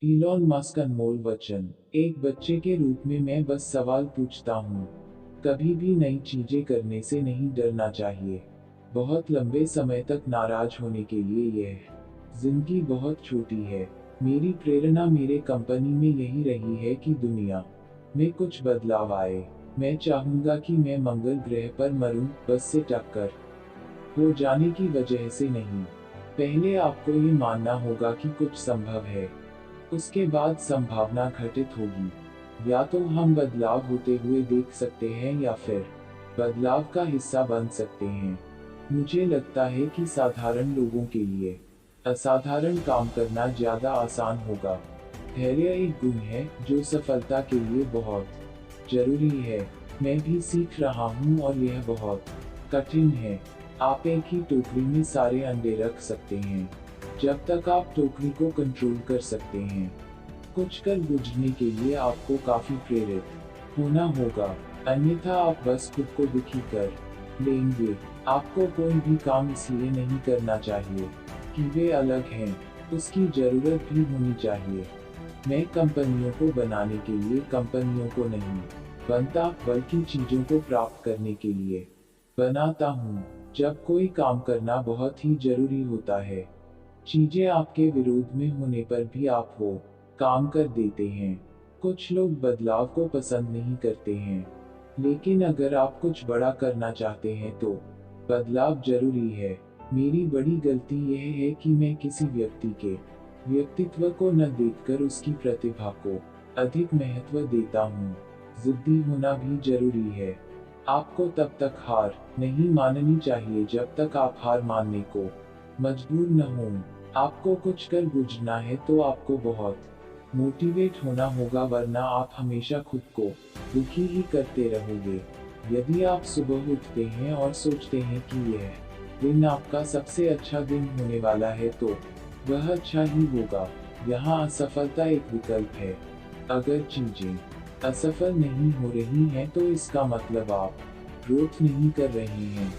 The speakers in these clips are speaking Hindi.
इलॉन मस्क अनमोल वचन। एक बच्चे के रूप में मैं बस सवाल पूछता हूँ। कभी भी नई चीजें करने से नहीं डरना चाहिए। बहुत लंबे समय तक नाराज होने के लिए यह जिंदगी बहुत छोटी है। मेरी प्रेरणा मेरे कंपनी में यही रही है कि दुनिया में कुछ बदलाव आए। मैं चाहूंगा कि मैं मंगल ग्रह पर मरूं, बस से टक्कर हो जाने की वजह से नहीं। पहले आपको ये मानना होगा कि कुछ संभव है, उसके बाद संभावना घटित होगी। या तो हम बदलाव होते हुए देख सकते हैं या फिर बदलाव का हिस्सा बन सकते हैं। मुझे लगता है कि साधारण लोगों के लिए असाधारण काम करना ज्यादा आसान होगा। धैर्य एक गुण है जो सफलता के लिए बहुत जरूरी है। मैं भी सीख रहा हूँ और यह बहुत कठिन है। आप एक ही टोकरी में सारे अंडे रख सकते हैं जब तक आप टोकरी को कंट्रोल कर सकते हैं। कुछ कर गुजरने के लिए आपको काफी प्रेरित होना होगा, अन्यथा आप बस खुद को दुखी कर लेंगे। आपको कोई भी काम इसलिए नहीं करना चाहिए कि वे अलग हैं, उसकी जरूरत भी होनी चाहिए। मैं कंपनियों को बनाने के लिए कंपनियों को नहीं बनता, बल्कि चीजों को प्राप्त करने के लिए बनाता हूँ। जब कोई काम करना बहुत ही जरूरी होता है, चीजें आपके विरोध में होने पर भी आप वो काम कर देते हैं। कुछ लोग बदलाव को पसंद नहीं करते हैं, लेकिन अगर आप कुछ बड़ा करना चाहते हैं तो बदलाव जरूरी है। मेरी बड़ी गलती यह है कि मैं किसी व्यक्ति के व्यक्तित्व को न देखकर उसकी प्रतिभा को अधिक महत्व देता हूँ। जिद्दी होना भी जरूरी है। आपको तब तक हार नहीं माननी चाहिए जब तक आप हार मानने को मजबूर न हों। आपको कुछ कर गुजरना है तो आपको बहुत मोटिवेट होना होगा, वरना आप हमेशा खुद को दुखी ही करते रहोगे। यदि आप सुबह उठते हैं और सोचते हैं कि यह दिन आपका सबसे अच्छा दिन होने वाला है तो वह अच्छा ही होगा। यहाँ असफलता एक विकल्प है। अगर चीजें असफल नहीं हो रही हैं तो इसका मतलब आप ग्रोथ नहीं कर रहे हैं।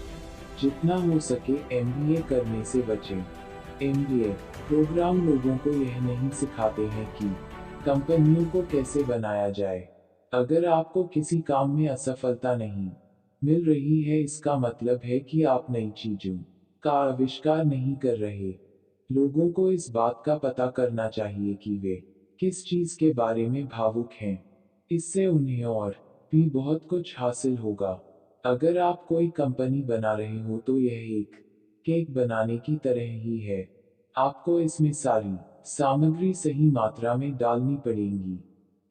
जितना हो सके एमबीए करने से बचें। एमबीए प्रोग्राम लोगों को यह नहीं सिखाते हैं कि कंपनियों को कैसे बनाया जाए। अगर आपको किसी काम में असफलता नहीं मिल रही है, इसका मतलब है कि आप नई चीजों का आविष्कार नहीं कर रहे। लोगों को इस बात का पता करना चाहिए कि वे किस चीज के बारे में भावुक हैं। इससे उन्हें और भी बहुत कुछ हासिल होगा। अगर आप कोई कंपनी बना रहे हो तो यह एक केक बनाने की तरह ही है। आपको इसमें सारी सामग्री सही मात्रा में डालनी पड़ेगी।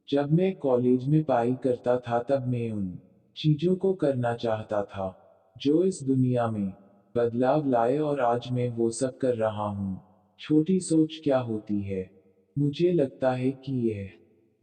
जब मैं कॉलेज में पढ़ाई करता था तब मैं उन चीजों को करना चाहता था जो इस दुनिया में बदलाव लाए, और आज मैं वो सब कर रहा हूँ। छोटी सोच क्या होती है? मुझे लगता है कि यह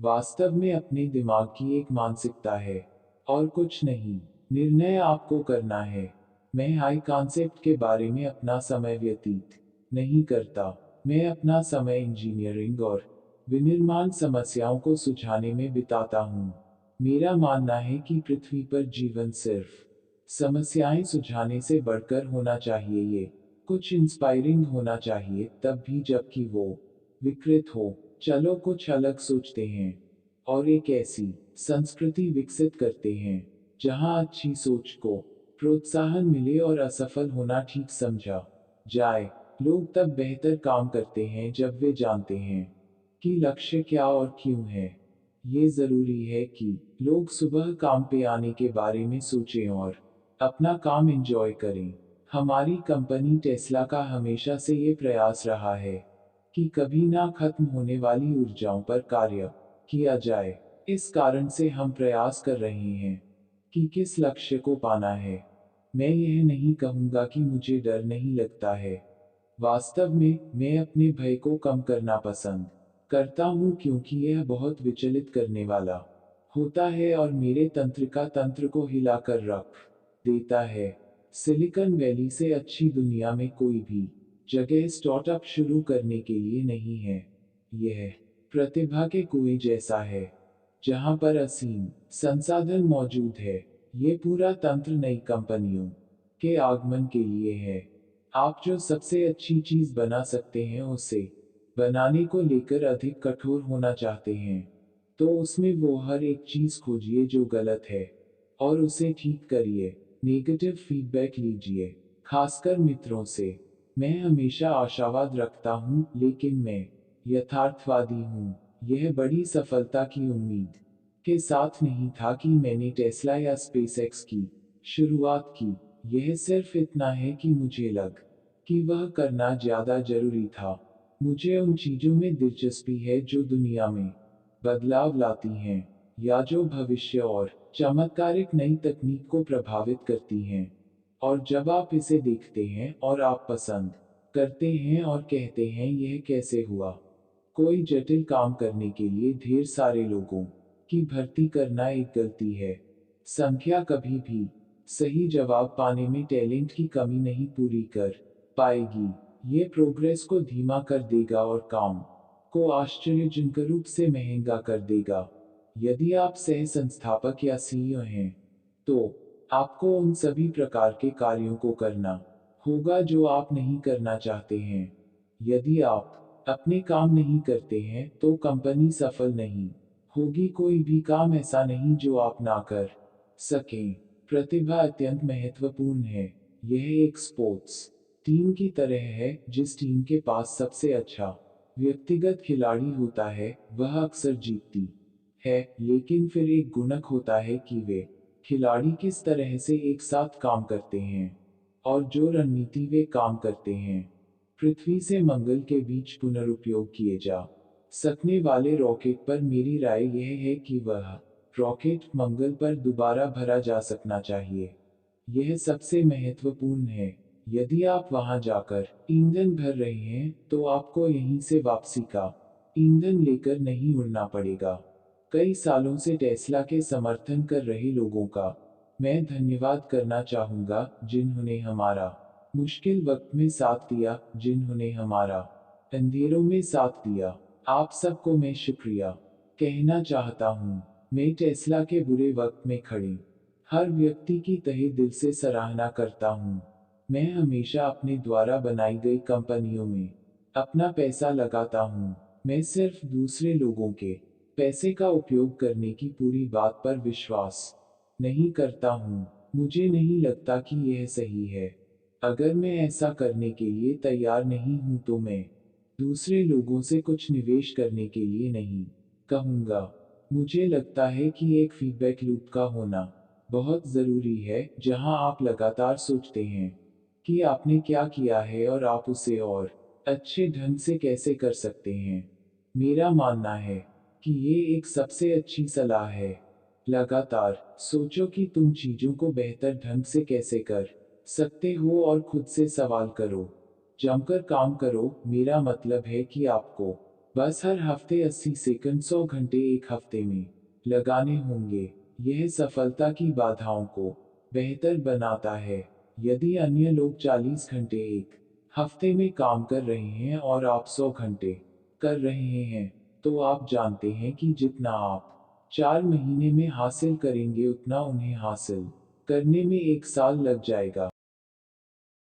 वास्तव में अपने दिमाग की एक मानसिकता है और कुछ नहीं। निर्णय आपको करना है। मैं हाई कॉन्सेप्ट के बारे में अपना समय व्यतीत नहीं करता। मैं अपना समय इंजीनियरिंग और विनिर्माण समस्याओं को सुलझाने में बिताता हूँ। मेरा मानना है कि पृथ्वी पर जीवन सिर्फ समस्याएं सुलझाने से बढ़कर होना चाहिए। ये कुछ इंस्पायरिंग होना चाहिए, तब भी जबकि वो विकृत हो। चलो कुछ अलग सोचते हैं और एक ऐसी संस्कृति विकसित करते हैं जहां अच्छी सोच को प्रोत्साहन मिले और असफल होना ठीक समझा जाए। लोग तब बेहतर काम करते हैं जब वे जानते हैं कि लक्ष्य क्या और क्यों है। ये जरूरी है कि लोग सुबह काम पे आने के बारे में सोचें और अपना काम एंजॉय करें। हमारी कंपनी टेस्ला का हमेशा से ये प्रयास रहा है कि कभी ना खत्म होने वाली ऊर्जाओं पर कार्य किया जाए। इस कारण से हम प्रयास कर रहे हैं कि किस लक्ष्य को पाना है। मैं यह नहीं कहूंगा कि मुझे डर नहीं लगता है। वास्तव में मैं अपने भय को कम करना पसंद करता हूँ, क्योंकि यह बहुत विचलित करने वाला होता है और मेरे तंत्रिका तंत्र को हिलाकर रख देता है। सिलिकॉन वैली से अच्छी दुनिया में कोई भी जगह स्टार्टअप शुरू करने के लिए नहीं है। यह प्रतिभा के कुएं जैसा है जहां पर असीम संसाधन मौजूद है। ये पूरा तंत्र नई कंपनियों के आगमन के लिए है। आप जो सबसे अच्छी चीज बना सकते हैं उसे बनाने को लेकर अधिक कठोर होना चाहते हैं, तो उसमें वो हर एक चीज खोजिए जो गलत है और उसे ठीक करिए। नेगेटिव फीडबैक लीजिए, खासकर मित्रों से। मैं हमेशा आशावाद रखता हूँ, लेकिन मैं यथार्थवादी हूँ। यह बड़ी सफलता की उम्मीद के साथ नहीं था कि मैंने टेस्ला या स्पेसएक्स की शुरुआत की। यह सिर्फ इतना है कि मुझे लग कि वह करना ज्यादा जरूरी था। मुझे उन चीजों में दिलचस्पी है जो दुनिया में बदलाव लाती हैं, या जो भविष्य और चमत्कारिक नई तकनीक को प्रभावित करती हैं। और जब आप इसे देखते हैं और आप पसंद करते हैं और कहते हैं यह कैसे हुआ। कोई जटिल काम करने के लिए ढेर सारे लोगों की भर्ती करना एक गलती है। संख्या कभी भी सही जवाब पाने में टैलेंट की कमी नहीं पूरी कर पाएगी। ये प्रोग्रेस को धीमा कर देगा और काम को आश्चर्यजनक रूप से महंगा कर देगा। यदि आप सह संस्थापक या सीईओ हैं, तो आपको उन सभी प्रकार के कार्यों को करना होगा जो आप नहीं करना चाहते हैं। यदि आप अपने काम नहीं करते हैं, तो कंपनी सफल नहीं होगी। कोई भी काम ऐसा नहीं जो आप ना कर सकें। प्रतिभा अत्यंत महत्वपूर्ण है। यह एक स्पोर्ट्स टीम की तरह है, जिस टीम के पास सबसे अच्छा व्यक्तिगत खिलाड़ी होता है, वह अक्सर जीतती है। लेकिन फिर एक गुणक होता है कि वे खिलाड़ी किस तरह से एक साथ काम करते हैं और जो रणनीति वे काम करते हैं। पृथ्वी से मंगल के बीच पुनरुपयोग किए जा सकने वाले रॉकेट पर मेरी राय यह है कि वह रॉकेट मंगल पर दोबारा भरा जा सकना चाहिए। यह सबसे महत्वपूर्ण है। यदि आप वहां जाकर ईंधन भर रहे हैं, तो आपको यहीं से वापसी का ईंधन लेकर नहीं उड़ना पड़ेगा। कई सालों से टेस्ला के समर्थन कर रहे लोगों का मैं धन्यवाद करना चाहूंगा, जिन्होंने हमारा मुश्किल वक्त में साथ दिया, जिन्होंने हमारा अंधेरों में साथ दिया। आप सबको मैं शुक्रिया कहना चाहता हूँ। मैं टेस्ला के बुरे वक्त में खड़े हर व्यक्ति की तहे दिल से सराहना करता हूँ। मैं हमेशा अपने द्वारा बनाई गई कंपनियों में अपना पैसा लगाता हूँ। मैं सिर्फ दूसरे लोगों के पैसे का उपयोग करने की पूरी बात पर विश्वास नहीं करता हूँ। मुझे नहीं लगता कि यह सही है। अगर मैं ऐसा करने के लिए तैयार नहीं हूं, तो मैं दूसरे लोगों से कुछ निवेश करने के लिए नहीं कहूंगा। मुझे लगता है कि एक फीडबैक लूप का होना बहुत जरूरी है, जहां आप लगातार सोचते हैं कि आपने क्या किया है और आप उसे और अच्छे ढंग से कैसे कर सकते हैं। मेरा मानना है कि ये एक सबसे अच्छी सलाह है। लगातार सोचो कि तुम चीजों को बेहतर ढंग से कैसे कर सकते हो और खुद से सवाल करो। जमकर काम करो। मेरा मतलब है कि आपको बस हर हफ्ते 80 सेकंड 100 घंटे एक हफ्ते में लगाने होंगे। यह सफलता की बाधाओं को बेहतर बनाता है। यदि अन्य लोग 40 घंटे एक हफ्ते में काम कर रहे हैं और आप 100 घंटे कर रहे हैं, तो आप जानते हैं कि जितना आप 4 महीने में हासिल करेंगे, उतना उन्हें हासिल करने में 1 साल लग जाएगा।